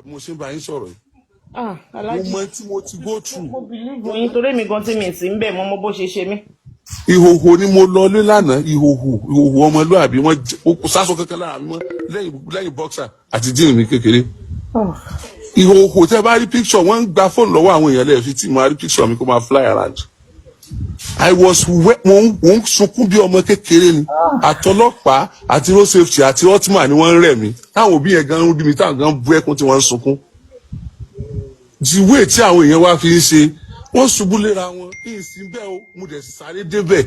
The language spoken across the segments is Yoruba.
mo ṣe bá yín sọ̀rọ̀ yìí. Aláàjì. Mo mọ tí mo ti go through. Mo believe yín torí mi gan tí mi sì ń bẹ̀ mọ́ bó ṣe ṣe mí. Ìhòhò ni mo lọ lé lánàá, ìhòhò ọmọlúàbí wọn kò sáṣọ kankan lára mi mọ́ lẹ́yìn boxer àti jean mi kékeré. Ìhòhò tẹ́ bá rí picture wọ́n ń gba fóònù lọ́wọ́ àwọn èèyàn lẹ́ẹ̀fi tí mo rí picture mi kó máa fly around. I was wet, mo ń sunkún bí ọmọ kékeré ni. Àtọlọ́pàá àti road safety àti hotman ni wọ́n ń rẹ̀ mí. Táwọn òbí yẹn gan ń bí mi táwọn gan bú ẹkún tí wọ́n ń sunkún. The way tí àwọn èèyàn wá fi ń ṣe wọ́n ṣubú léra wọn kí n sì bẹ́ẹ̀ o mo dẹ̀ sáré débẹ̀.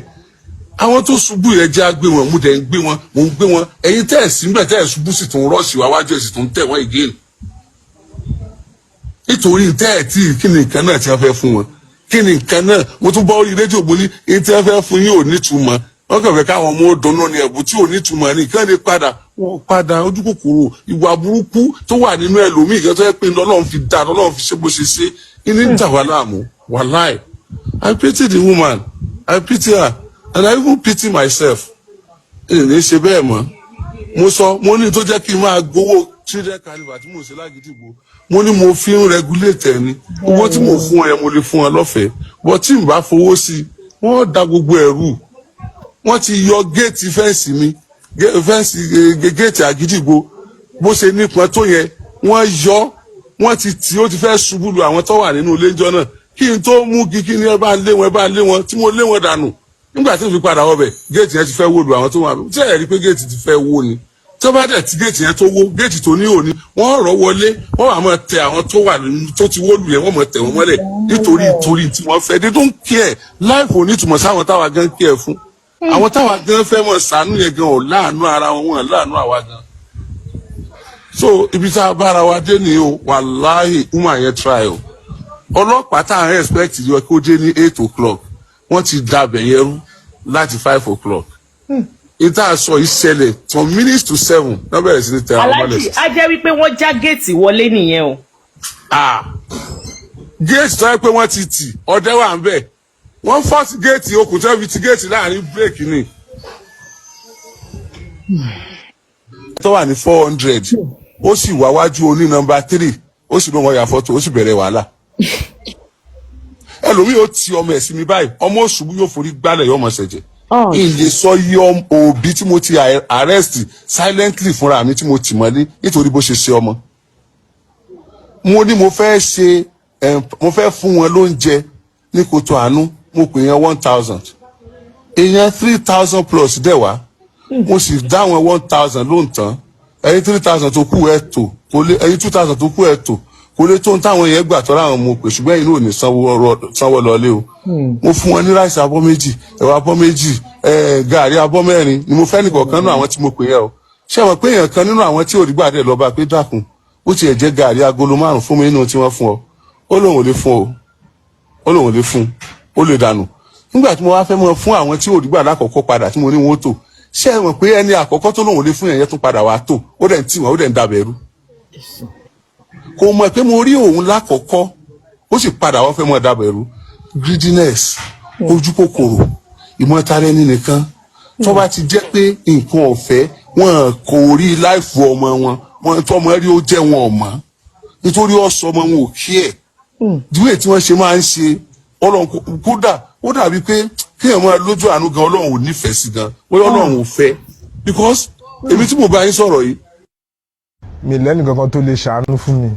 Àwọn tó ṣubú yẹn já gbé wọn mo dẹ̀ ń gbé wọn mo ń gbé wọn ẹ̀yin tẹ́ ẹ̀ sí bẹ́ẹ̀ tẹ́ ẹ̀ ṣubú sì tún rọ́ọ̀ṣì wá wájú ẹ̀ sì tún tẹ̀ wọ́n again. Nítorí tẹ́ ẹ̀ tí kí ni nǹkan náà ti fẹ́ fún wọn. Kí ni nǹkan náà mo tún bọ́ orí rédíò mo ní èyí tí wọ́n fẹ́ fún yín ò nítumọ̀ wọ́n kàn fẹ́ káwọn ọmọ òdùnnú ni ẹ̀bùn tí ò nítumọ̀ ní nǹkan lè padà ojú kòkòrò ìwà burúkú tó wà nínú ẹlòmíì kan tó yẹ pé lọ́lọ́run fi dá lọ́lọ́run fi ṣe bó ṣe ṣe ní ń dà wá láàmú wàláì. I pity the woman I pity her and I even pity myself. Èyí ṣe bẹ́ẹ̀ mọ́ mo sọ mo ní tó jẹ́ kí n máa gbowó children carnival tí mo ṣe lágídígbò mo ní mo fi ń regulate ẹni owó tí mo fún ẹ mo lè fún ẹ lọ́fẹ̀ẹ́ bọ́ tí n bá fowó sí wọ́n da gbogbo ẹ̀rù wọ́n ti yọ géètì fẹ́ǹsì mi fẹ́ǹsì géètì àgídígbò bó ṣe nípọn tó yẹn wọ́n yọ wọ́n ti tì ó ti fẹ́ ṣubú lu àwọn tó wà nínú ilé ìjọ náà kí n tó mú kí ni ẹ bá lé wọn tí mo lé wọn dànù nígbà tí mo fi padà wọbẹ̀ géètì yẹn ti fẹ́ wó lu àwọn tó wà tí ẹ̀ rí pé géètì ti fẹ́ wó ni tó bá dẹ̀ tí géètì yẹn tó wó géètì tó ní òní wọ́n rọ̀ wọlé wọ́n wà máa tẹ àwọn tó wà tó ti wó lù yẹn wọ́n máa tẹ̀ wọ́n mọ́lẹ̀ nítorí tí wọ́n fẹ́ they don't care life ò ní túmọ̀ sáwọn táwa gan care fún àwọn táwa gan fẹ́ mọ̀ sànú yẹn gan ò láàánú ara wọn láàánú àwa gan. So ibi tá a bára wa dé ni o wàláhì woman yẹn try o ọlọ́pàá tá à ń expect yọ kó dé ní 8 o'clock wọ́n ti dabẹ̀ yẹn rú láti 5 o'clock. Ìta sọ ìṣẹ̀lẹ̀ from minutes to 7 náà bẹ̀rẹ̀ sí ní tẹ àwọn ọmọlẹ̀. Aláàjì á jẹ́ wípé wọ́n já géètì wọlé nìyẹn o. Géètì tó yẹ pé wọ́n ti tì ọdẹ wà ń bẹ̀ wọ́n fọ́ọ̀tì géètì okùn tó fi ti géètì láàrin bírèkì ni. tó wà ní 400 ó sì wá wájú oní nọ́mbà 3 ó sì lóun ọ̀yà fọ́tò ó sì bẹ̀rẹ̀ wàhálà. Ẹlòmíì ó ti ọmọ ẹ̀ sí mi báyìí ọmọ òṣùbù yóò forí gbálẹ̀ yóò mọ̀ ṣẹ̀jẹ̀. Ìyè sọ yí òbí tí mo ti arrest silently fúnra mi tí mo tì mọ́lé nítorí bó ṣe ṣe ọmọ. Mo ní mo fẹ́ fún wọn lóúnjẹ ní kòtò àánú mo pè yẹn 1000 èèyàn 3000 plus dẹ̀ wá mo sì dá wọn 1000 lóǹtàn ẹ̀yin 3000 tó kù ẹ̀ tò kò lè ẹ̀yin 2000 tó kù ẹ̀ tò kò lè tó ń táwọn yẹn gbà tọ́ra àwọn mo pè ṣùgbọ́n ẹ̀yin náà ò ní sanwó lọlé o. Mo fún wọn ní ráìsì abọ́ méjì ẹ̀wà abọ́ méjì gààrí abọ́ mẹ́rin ni mo fẹ́ nìkọ̀ọ̀kan nínú àwọn tí mo pè yẹ o. Ṣé àwọn pé èèyàn kan nínú àwọn tí ò rí gbàdé lọ́ba pé dákun ó tiẹ̀ jẹ́ gààrí agolo 5 fún mi nínú tí wọ́n fún ọ ó lóun ò lè fún o ó lóun ò lè fún ó lè dànù. Nígbà tí mo wá fẹ́ mọ fún àwọn tí ò rí gbàdá àkọ́kọ́ padà tí mo ní wọn ó tò ṣé ẹ mọ̀ pé ẹni àkọ́kọ́ tó lóun ò lè fún yẹn tún padà wá tò ó dẹ̀ ń tì wọ́n ó dẹ̀ ń dàbẹ̀rú. Kò mọ̀ pé mo rí òun lákọ̀ọ́kọ́ ó sì padà wọ́n fẹ́ mọ̀ dàbẹ̀rú greediness ojú kòkòrò ìmọ̀tara ẹni nìkan tó bá ti jẹ́ pé nǹkan ọ̀fẹ́ wọn kò rí láìfù ọmọ wọn tó ọmọ rí ó jẹ́ wọn ọ̀mọ́ nítorí ọ̀sọ́ ọmọ wọn ò kí ẹ̀ díwẹ̀ tí wọ́n ṣe máa ń ṣe ọlọ́run kódà ó dàbí pé kéèyàn máa lójú àánú gan ọlọ́run ò nífẹ̀ẹ́ sí gan ọlọ́run ò fẹ́ because èmi tí mo bá yín sọ̀rọ̀ yìí. Mi lẹ́nu kankan tó lè ṣàánú fún mi.